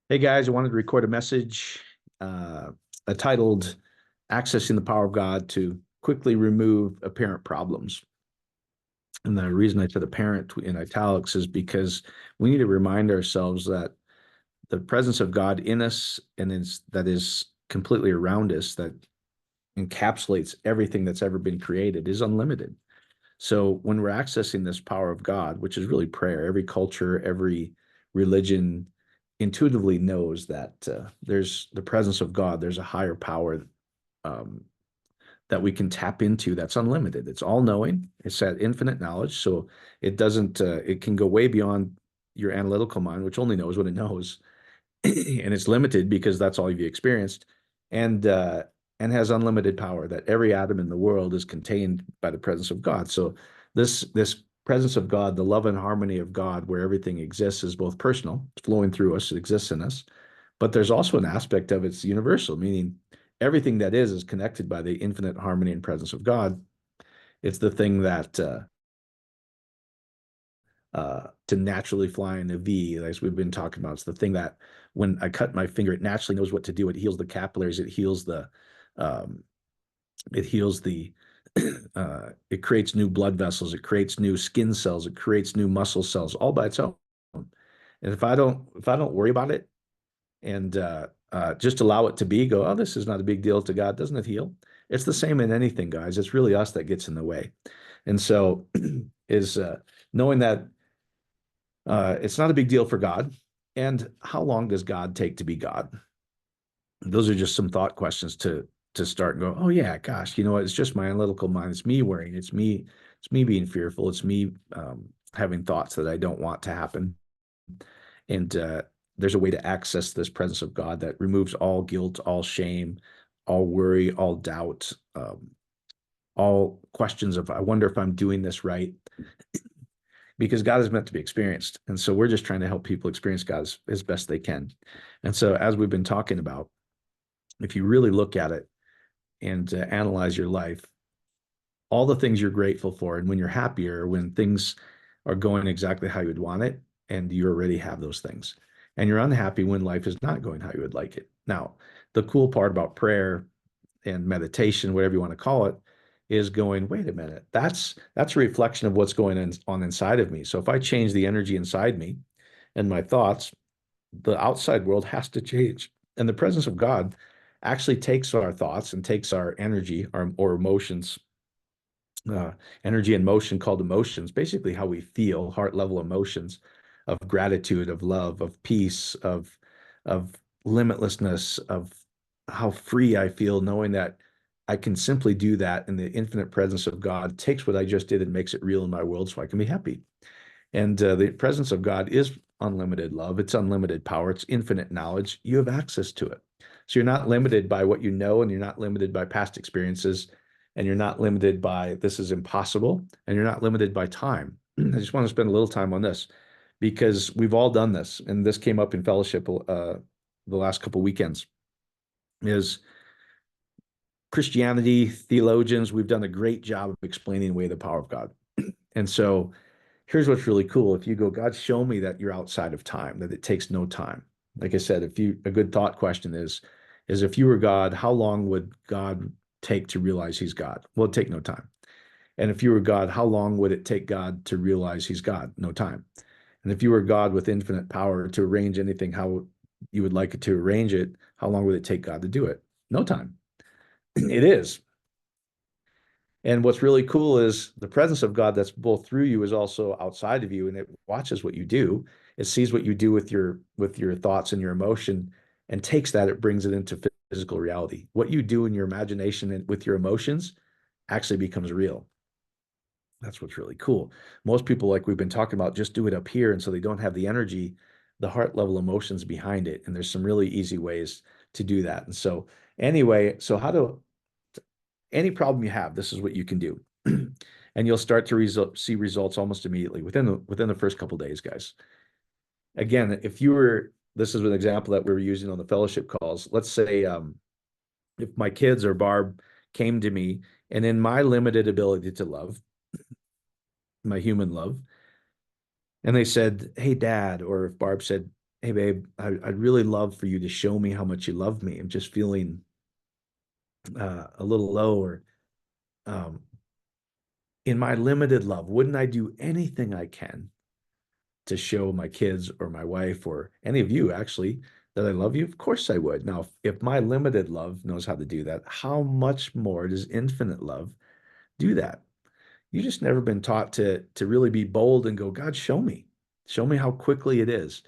Hey guys, I wanted to record a message uh, titled Accessing the Power of God to Quickly Remove Apparent Problems. And the reason I said apparent in italics is because we need to remind ourselves that the presence of God in us and that is completely around us, that encapsulates everything that's ever been created, is unlimited. So when we're accessing this power of God, which is really prayer, every culture, every religion intuitively knows that there's the presence of God, there's a higher power um, that we can tap into that's unlimited. It's all knowing, it's that infinite knowledge. So it can go way beyond your analytical mind, which only knows what it knows. And it's limited because that's all you've experienced. And, uh, and has unlimited power that every atom in the world is contained by the presence of God. So this presence of God, the love and harmony of God, where everything exists, is both personal, it's flowing through us, it exists in us, but there's also an aspect of it's universal, meaning everything that is connected by the infinite harmony and presence of God. It's the thing that to naturally fly in a V, as we've been talking about. It's the thing that when I cut my finger, it naturally knows what to do. It heals the capillaries. Um, it heals the, it creates new blood vessels. It creates new skin cells. It creates new muscle cells all by its own. And if I don't worry about it and just allow it to be, go, oh, this is not a big deal to God. Doesn't it heal? It's the same in anything, guys. It's really us that gets in the way. And so is knowing that it's not a big deal for God. And how long does God take to be God? Those are just some thought questions to start and go, oh yeah, gosh, you know what? It's just my analytical mind. It's me worrying. It's me being fearful. It's me having thoughts that I don't want to happen. And there's a way to access this presence of God that removes all guilt, all shame, all worry, all doubt, all questions of, I wonder if I'm doing this right, because God is meant to be experienced. And so we're just trying to help people experience God as best they can. And so, as we've been talking about, if you really look at it and analyze your life, all the things you're grateful for, and when you're happier, when things are going exactly how you would want it, and you already have those things, and you're unhappy when life is not going how you would like it. Now, the cool part about prayer and meditation, whatever you want to call it, is going, wait a minute, that's a reflection of what's on inside of me. So if I change the energy inside me and my thoughts, the outside world has to change. And the presence of God actually takes our thoughts and takes our energy, or emotions, uh, energy and motion, called emotions, basically how we feel, heart level emotions of gratitude, of love, of peace, of limitlessness, of how free I feel knowing that I can simply do that. And the infinite presence of God takes what I just did and makes it real in my world so I can be happy. And the presence of God is unlimited love. It's unlimited power. It's infinite knowledge. You have access to it. So you're not limited by what you know, and you're not limited by past experiences, and you're not limited by this is impossible, and you're not limited by time. I just want to spend a little time on this because we've all done this, and this came up in fellowship the last couple weekends. Is Christianity theologians, we've done a great job of explaining away the power of God. And so here's what's really cool. If you go, God, show me that you're outside of time, that it takes no time. Like I said, a good thought question is if you were God, how long would God take to realize he's God? Well, it'd take no time. And if you were God, how long would it take God to realize he's God? No time. And if you were God with infinite power to arrange anything how you would like it to arrange it, how long would it take God to do it? No time. It is. And what's really cool is the presence of God that's both through you is also outside of you, and it watches what you do. It sees what you do with your thoughts and your emotion, and takes that, it brings it into physical reality. What you do in your imagination and with your emotions actually becomes real. That's what's really cool. Most people, like we've been talking about, just do it up here, and so they don't have the energy, the heart level emotions behind it. And there's some really easy ways to do that. And so anyway, so how to any problem you have, this is what you can do. And you'll start to see results almost immediately within the first couple days, guys. Again, if you were, this is an example that we were using on the fellowship calls. Let's say if my kids or Barb came to me, and in my limited ability to love, my human love, and they said, hey, Dad, or if Barb said, hey babe, I'd really love for you to show me how much you love me. I'm just feeling a little low, or um, in my limited love, wouldn't I do anything I can to show my kids or my wife or any of you actually that I love you? Of course I would. Now, if my limited love knows how to do that, how much more does infinite love do that? You just never been taught to really be bold and go, God, show me. Show me how quickly it is.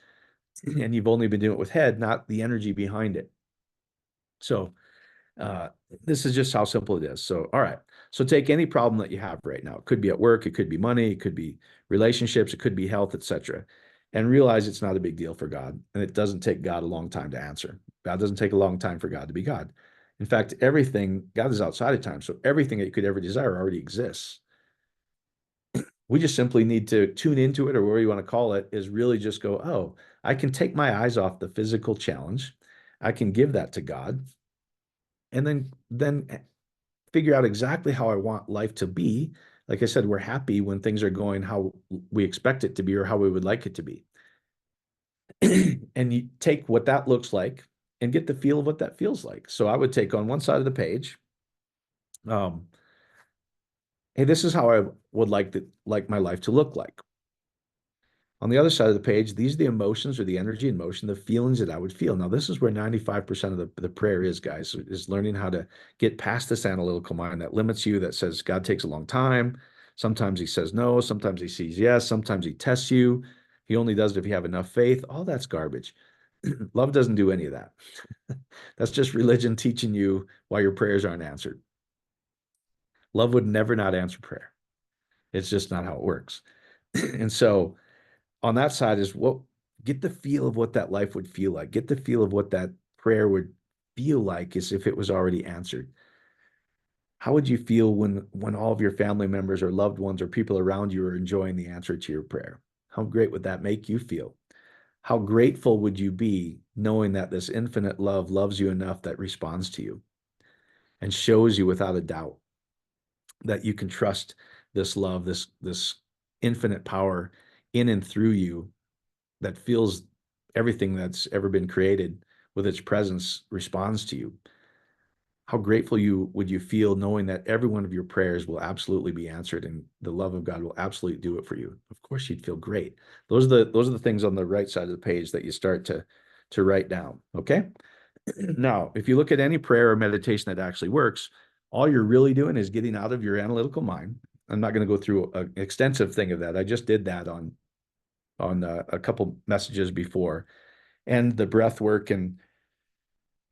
And you've only been doing it with head, not the energy behind it. So uh, this is just how simple it is. So, all right. So take any problem that you have right now. It could be at work, it could be money, it could be relationships, it could be health, etc. And realize it's not a big deal for God. And it doesn't take God a long time to answer. God doesn't take a long time for God to be God. In fact, everything, God is outside of time. So everything that you could ever desire already exists. We just simply need to tune into it, or whatever you want to call it, is really just go, oh, I can take my eyes off the physical challenge. I can give that to God, and then figure out exactly how I want life to be. Like I said, we're happy when things are going how we expect it to be or how we would like it to be. And you take what that looks like and get the feel of what that feels like. So I would take on one side of the page, um, hey, this is how I would like my life to look like. On the other side of the page, these are the emotions or the energy and motion, the feelings that I would feel. Now, this is where 95% of the prayer is, guys, is learning how to get past this analytical mind that limits you, that says God takes a long time. Sometimes he says no, sometimes he sees yes, sometimes he tests you. He only does it if you have enough faith. All that's garbage. Love doesn't do any of that. That's just religion teaching you why your prayers aren't answered. Love would never not answer prayer. It's just not how it works. And so, on that side is what, get the feel of what that life would feel like. Get the feel of what that prayer would feel like as if it was already answered. How would you feel when all of your family members or loved ones or people around you are enjoying the answer to your prayer? How great would that make you feel? How grateful would you be knowing that this infinite love loves you enough that responds to you and shows you without a doubt that you can trust this love, this infinite power in and through you that feels everything that's ever been created with its presence responds to you? How grateful you would you feel knowing that every one of your prayers will absolutely be answered and the love of God will absolutely do it for you? Of course, you'd feel great. Those are the things on the right side of the page that you start to write down. Okay. Now, if you look at any prayer or meditation that actually works, all you're really doing is getting out of your analytical mind. I'm not going to go through an extensive thing of that. I just did that on a couple messages before, and the breath work and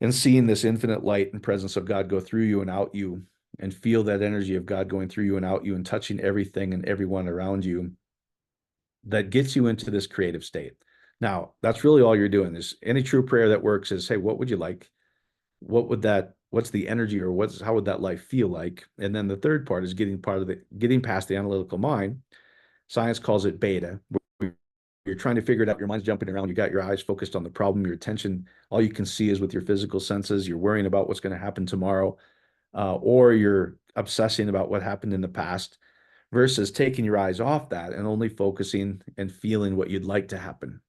seeing this infinite light and presence of God go through you and out you, and feel that energy of God going through you and out you and touching everything and everyone around you, that gets you into this creative state. Now, that's really all you're doing. Is any true prayer that works is, hey, what would you like? What's the energy, or how would that life feel like? And then the third part is getting past the analytical mind. Science calls it beta. You're trying to figure it out. Your mind's jumping around. You got your eyes focused on the problem. Your attention, all you can see is with your physical senses. You're worrying about what's going to happen tomorrow, or you're obsessing about what happened in the past, versus taking your eyes off that and only focusing and feeling what you'd like to happen.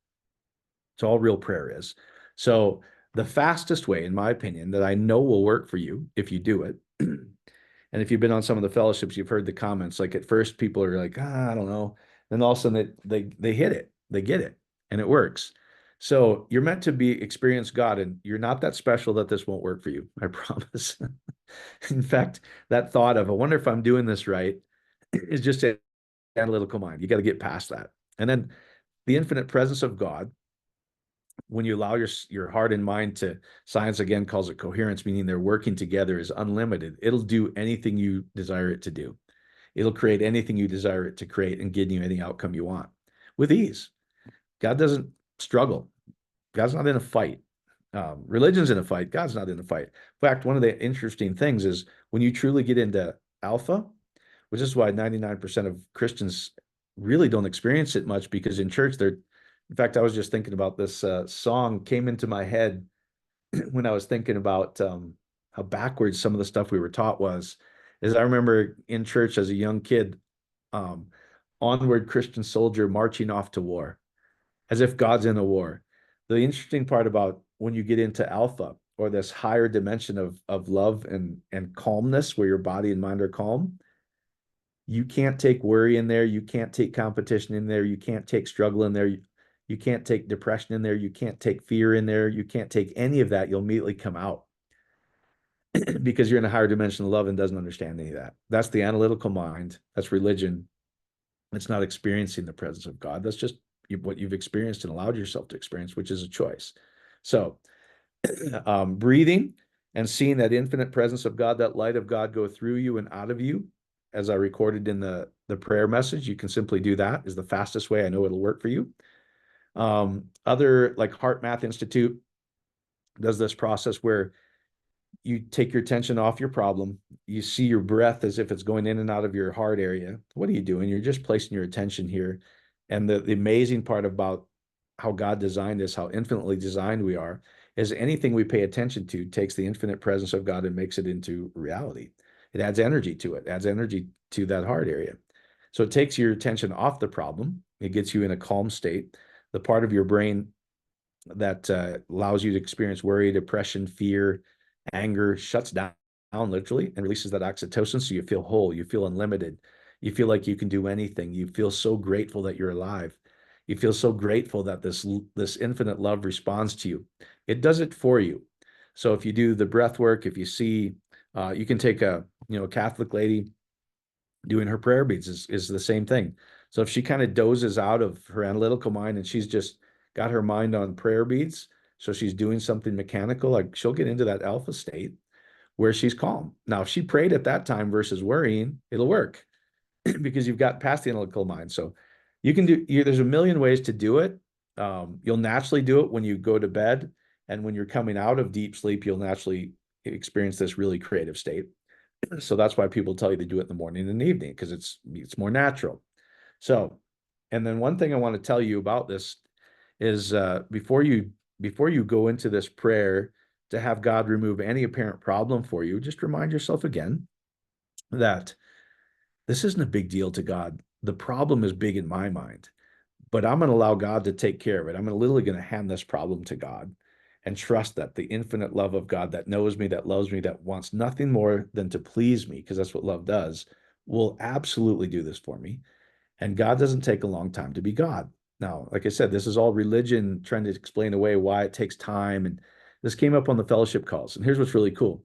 It's all real prayer is. So the fastest way, in my opinion, that I know will work for you if you do it, and if you've been on some of the fellowships, you've heard the comments. Like, at first, people are like, I don't know. Then all of a sudden they hit it, they get it, and it works. So you're meant to be experience God, and you're not that special that this won't work for you. I promise. In fact, that thought of, I wonder if I'm doing this right, is just an analytical mind. You got to get past that. And then the infinite presence of God, when you allow your heart and mind to, science again calls it coherence, meaning they're working together, is unlimited. It'll do anything you desire it to do. It'll create anything you desire it to create and give you any outcome you want with ease. God doesn't struggle. God's not in a fight. Religion's in a fight. God's not in a fight. In fact, one of the interesting things is when you truly get into alpha, which is why 99% of Christians really don't experience it much, because in church they're, in fact, I was just thinking about this song came into my head when I was thinking about how backwards some of the stuff we were taught was. Is I remember in church as a young kid, um, onward Christian soldier marching off to war, as if God's in a war. the interesting part about when you get into alpha, or this higher dimension of love and calmness, where your body and mind are calm, you can't take worry in there. You can't take competition in there. You can't take struggle in there. You can't take depression in there. You can't take fear in there. You can't take any of that. You'll immediately come out because you're in a higher dimension of love and doesn't understand any of that. That's the analytical mind. That's religion. It's not experiencing the presence of God. That's just what you've experienced and allowed yourself to experience, which is a choice. So breathing and seeing that infinite presence of God, that light of God go through you and out of you, as I recorded in the prayer message. You can simply do that, is the fastest way. I know it'll work for you. Other, like Heart Math Institute does this process where you take your attention off your problem. You see your breath as if it's going in and out of your heart area. What are you doing? You're just placing your attention here. And the amazing part about how God designed this, how infinitely designed we are, is anything we pay attention to takes the infinite presence of God and makes it into reality. It adds energy to it, adds energy to that heart area. So it takes your attention off the problem. It gets you in a calm state. The part of your brain that allows you to experience worry, depression, fear, anger shuts down literally and releases that oxytocin. So you feel whole, you feel unlimited, you feel like you can do anything. You feel so grateful that you're alive. You feel so grateful that this infinite love responds to you. It does it for you. So if you do the breath work, if you see, you can take a Catholic lady doing her prayer beads is the same thing. So if she kind of dozes out of her analytical mind and she's just got her mind on prayer beads, so she's doing something mechanical, like she'll get into that alpha state where she's calm. Now, if she prayed at that time versus worrying, it'll work because you've got past the analytical mind. So you can there's a million ways to do it. You'll naturally do it when you go to bed, and when you're coming out of deep sleep, you'll naturally experience this really creative state. So that's why people tell you to do it in the morning and the evening, because it's more natural. So, and then one thing I want to tell you about this is before you go into this prayer to have God remove any apparent problem for you, just remind yourself again that this isn't a big deal to God. The problem is big in my mind, but I'm going to allow God to take care of it. I'm literally going to hand this problem to God and trust that the infinite love of God that knows me, that loves me, that wants nothing more than to please me, because that's what love does, will absolutely do this for me. And God doesn't take a long time to be God. Now, like I said, this is all religion trying to explain away why it takes time. And this came up on the fellowship calls. And here's what's really cool.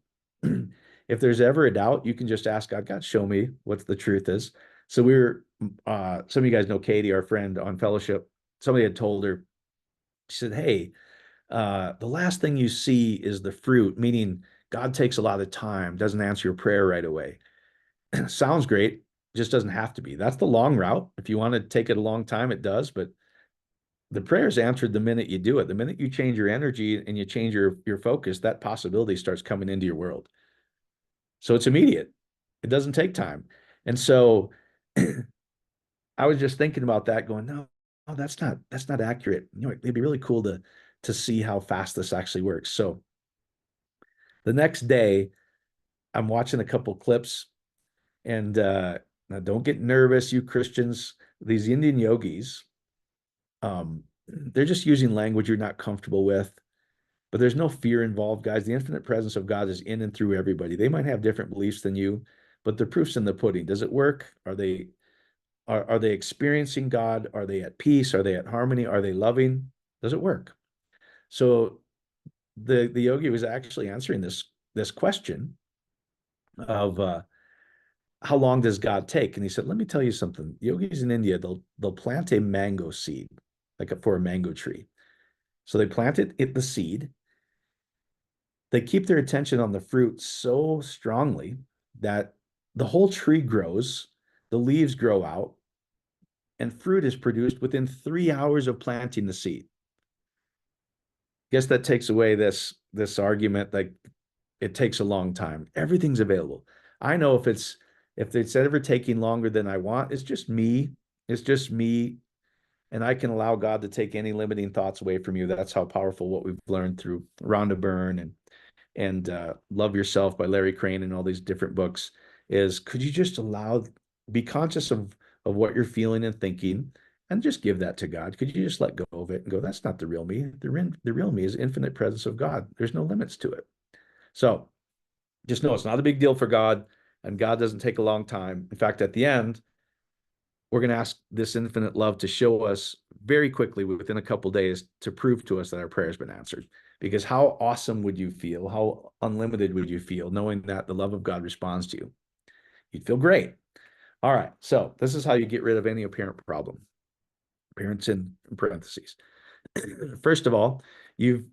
If there's ever a doubt, you can just ask God, God, show me what the truth is. So some of you guys know Katie, our friend on fellowship. Somebody had told her, she said, hey, the last thing you see is the fruit, meaning God takes a lot of time, doesn't answer your prayer right away. Sounds great, just doesn't have to be. That's the long route. If you want to take it a long time, it does, but the prayer is answered the minute you do it. The minute you change your energy and you change your focus, that possibility starts coming into your world. So it's immediate. It doesn't take time. And so I was just thinking about that, going, no, that's not accurate. It'd be really cool to see how fast this actually works. So the next day, I'm watching a couple clips, and now don't get nervous, you Christians. These Indian yogis, they're just using language you're not comfortable with, but there's no fear involved, guys. The infinite presence of God is in and through everybody. They might have different beliefs than you, but the proof's in the pudding. Does it work? Are they experiencing God? Are they at peace? Are they at harmony? Are they loving? Does it work? So the yogi was actually answering this question of how long does God take? And he said, let me tell you something. Yogis in India, they'll plant a mango seed, for a mango tree. So they plant the seed. They keep their attention on the fruit so strongly that the whole tree grows, the leaves grow out, and fruit is produced within 3 hours of planting the seed. Guess that takes away this argument, like it takes a long time. Everything's available. I know if it's ever taking longer than I want, it's just me. It's just me. And I can allow God to take any limiting thoughts away from you. That's how powerful what we've learned through Rhonda Byrne and Love Yourself by Larry Crane and all these different books is, could you just be conscious of what you're feeling and thinking, and just give that to God. Could you just let go of it and go, that's not the real me. The real me is infinite presence of God. There's no limits to it. So just know it's not a big deal for God, and God doesn't take a long time. In fact, at the end, we're going to ask this infinite love to show us very quickly within a couple days to prove to us that our prayer has been answered. Because how awesome would you feel? How unlimited would you feel knowing that the love of God responds to you? You'd feel great. All right. So this is how you get rid of any apparent problem. Appearance in parentheses. First of all, you've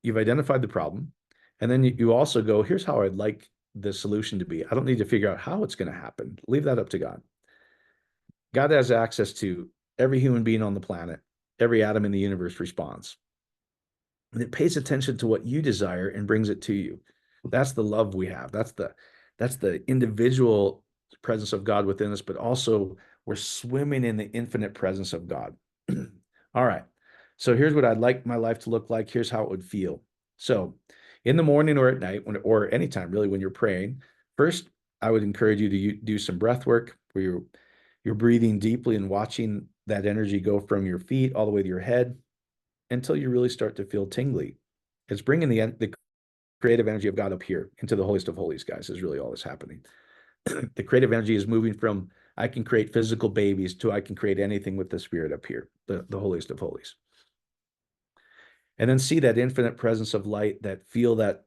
identified the problem, and then you also go, here's how I'd like the solution to be. I don't need to figure out how it's going to happen. Leave that up to God. God has access to every human being on the planet. Every atom in the universe responds. And it pays attention to what you desire and brings it to you. That's the love we have. That's the individual presence of God within us, but also we're swimming in the infinite presence of God. All right. So here's what I'd like my life to look like. Here's how it would feel. So in the morning or at night, or anytime really when you're praying, first I would encourage you to do some breath work where you're breathing deeply and watching that energy go from your feet all the way to your head until you really start to feel tingly. It's bringing the creative energy of God up here into the holiest of holies, guys, is really all that's happening. The creative energy is moving from I can create physical babies to I can create anything with the spirit up here, the holiest of holies. And then see that infinite presence of light, that feel that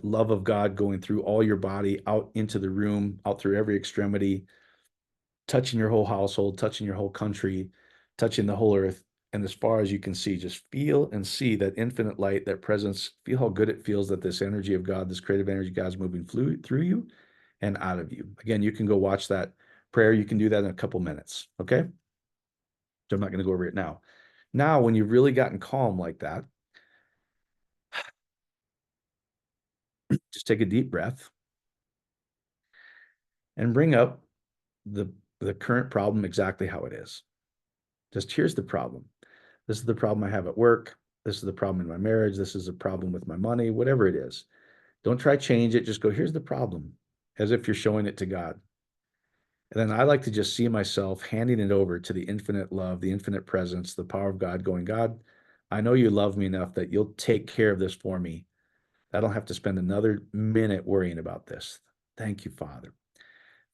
love of God going through all your body, out into the room, out through every extremity, touching your whole household, touching your whole country, touching the whole earth. And as far as you can see, just feel and see that infinite light, that presence. Feel how good it feels that this energy of God, this creative energy of God is moving through you and out of you. Again, you can go watch that prayer. You can do that in a couple minutes. Okay. So I'm not going to go over it now. Now, when you've really gotten calm like that, just take a deep breath and bring up the current problem exactly how it is. Just here's the problem. This is the problem I have at work. This is the problem in my marriage. This is a problem with my money, whatever it is. Don't try change it. Just go, here's the problem, as if you're showing it to God. And then I like to just see myself handing it over to the infinite love, the infinite presence, the power of God, going, God, I know you love me enough that you'll take care of this for me. I don't have to spend another minute worrying about this. Thank you, Father.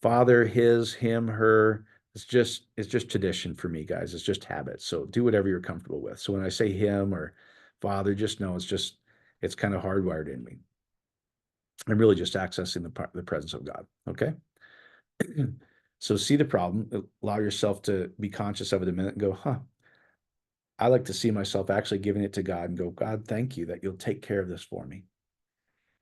Father, his, him, her. It's just tradition for me, guys. It's just habit. So do whatever you're comfortable with. So when I say him or Father, just know it's kind of hardwired in me. I'm really just accessing the presence of God. Okay. So see the problem, allow yourself to be conscious of it a minute and go, I like to see myself actually giving it to God and go, God, thank you that you'll take care of this for me.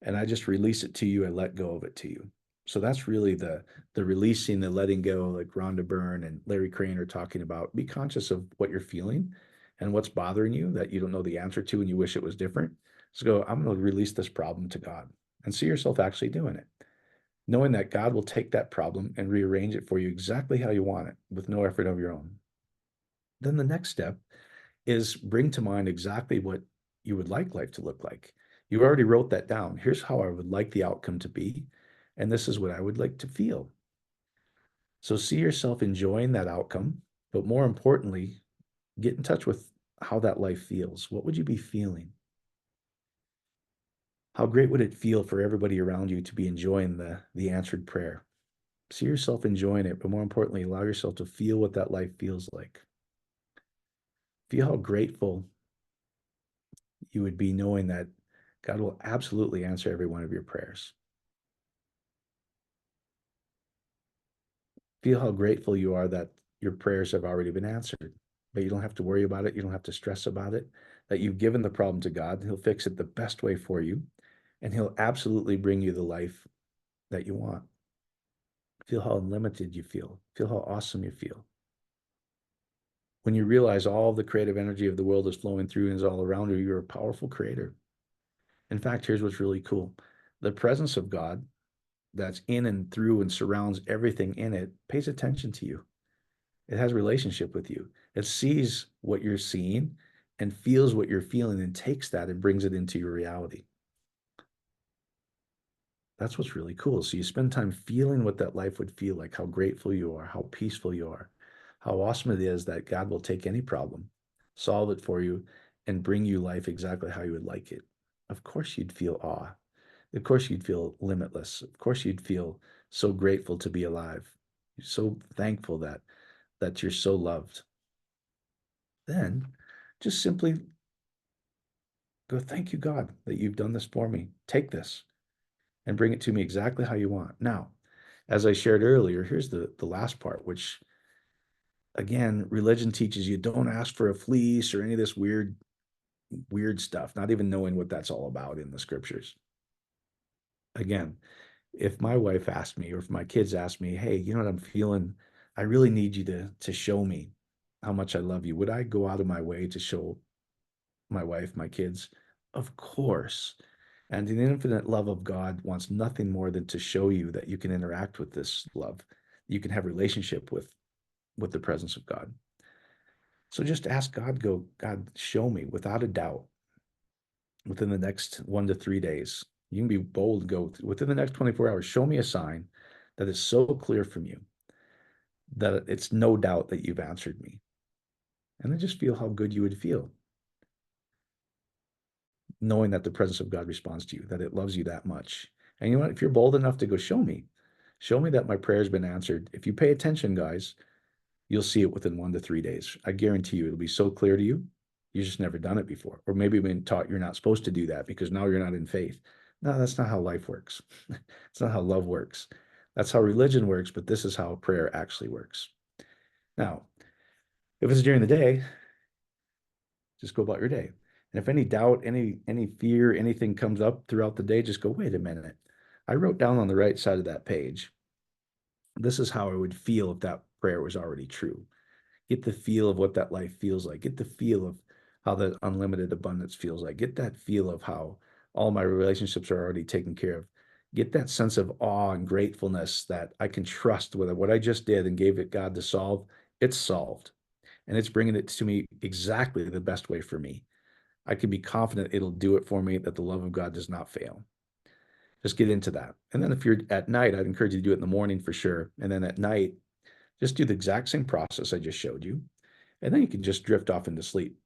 And I just release it to you and let go of it to you. So that's really the releasing, the letting go, like Rhonda Byrne and Larry Crane are talking about. Be conscious of what you're feeling and what's bothering you that you don't know the answer to and you wish it was different. So go, I'm going to release this problem to God and see yourself actually doing it, knowing that God will take that problem and rearrange it for you exactly how you want it with no effort of your own. Then the next step is bring to mind exactly what you would like life to look like. You already wrote that down. Here's how I would like the outcome to be. And this is what I would like to feel. So see yourself enjoying that outcome, but more importantly, get in touch with how that life feels. What would you be feeling? How great would it feel for everybody around you to be enjoying the answered prayer? See yourself enjoying it, but more importantly, allow yourself to feel what that life feels like. Feel how grateful you would be knowing that God will absolutely answer every one of your prayers. Feel how grateful you are that your prayers have already been answered, but you don't have to worry about it. You don't have to stress about it, that you've given the problem to God. He'll fix it the best way for you, and he'll absolutely bring you the life that you want. Feel how unlimited you feel. Feel how awesome you feel. When you realize all the creative energy of the world is flowing through and is all around you, you're a powerful creator. In fact, here's what's really cool. The presence of God that's in and through and surrounds everything in it pays attention to you. It has a relationship with you. It sees what you're seeing and feels what you're feeling and takes that and brings it into your reality. That's what's really cool. So you spend time feeling what that life would feel like, how grateful you are, how peaceful you are. how awesome it is that God will take any problem, solve it for you, and bring you life exactly how you would like it. Of course, you'd feel awe. Of course, you'd feel limitless. Of course, you'd feel so grateful to be alive. You're so thankful that you're so loved. Then just simply go, thank you, God, that you've done this for me. Take this and bring it to me exactly how you want. Now, as I shared earlier, here's the last part, which again, religion teaches you don't ask for a fleece or any of this weird stuff, not even knowing what that's all about in the scriptures. Again, if my wife asked me or if my kids asked me, hey, you know what I'm feeling? I really need you to show me how much I love you. Would I go out of my way to show my wife, my kids? Of course. And the infinite love of God wants nothing more than to show you that you can interact with this love. You can have relationship with the presence of God. So just ask God, go, God, show me without a doubt within the next 1 to 3 days. You can be bold, go within the next 24 hours, show me a sign that is so clear from you that it's no doubt that you've answered me. And then just feel how good you would feel knowing that the presence of God responds to you, that it loves you that much. And you know what? If you're bold enough to go, show me that my prayer has been answered. If you pay attention, guys, you'll see it within 1 to 3 days. I guarantee you, it'll be so clear to you. You just never done it before. Or maybe you've been taught you're not supposed to do that because now you're not in faith. No, that's not how life works. It's not how love works. That's how religion works, but this is how prayer actually works. Now, if it's during the day, just go about your day. And if any doubt, any fear, anything comes up throughout the day, just go, wait a minute. I wrote down on the right side of that page, this is how I would feel if that prayer was already true. Get the feel of what that life feels like. Get the feel of how that unlimited abundance feels like. Get that feel of how all my relationships are already taken care of. Get that sense of awe and gratefulness that I can trust with what I just did and gave it God to solve. It's solved. And it's bringing it to me exactly the best way for me. I can be confident it'll do it for me, that the love of God does not fail. Just get into that. And then if you're at night, I'd encourage you to do it in the morning for sure. And then at night, just do the exact same process I just showed you. And then you can just drift off into sleep.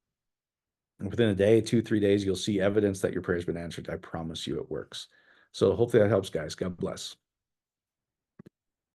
And within a day, 2, 3 days, you'll see evidence that your prayer has been answered. I promise you it works. So hopefully that helps, guys. God bless.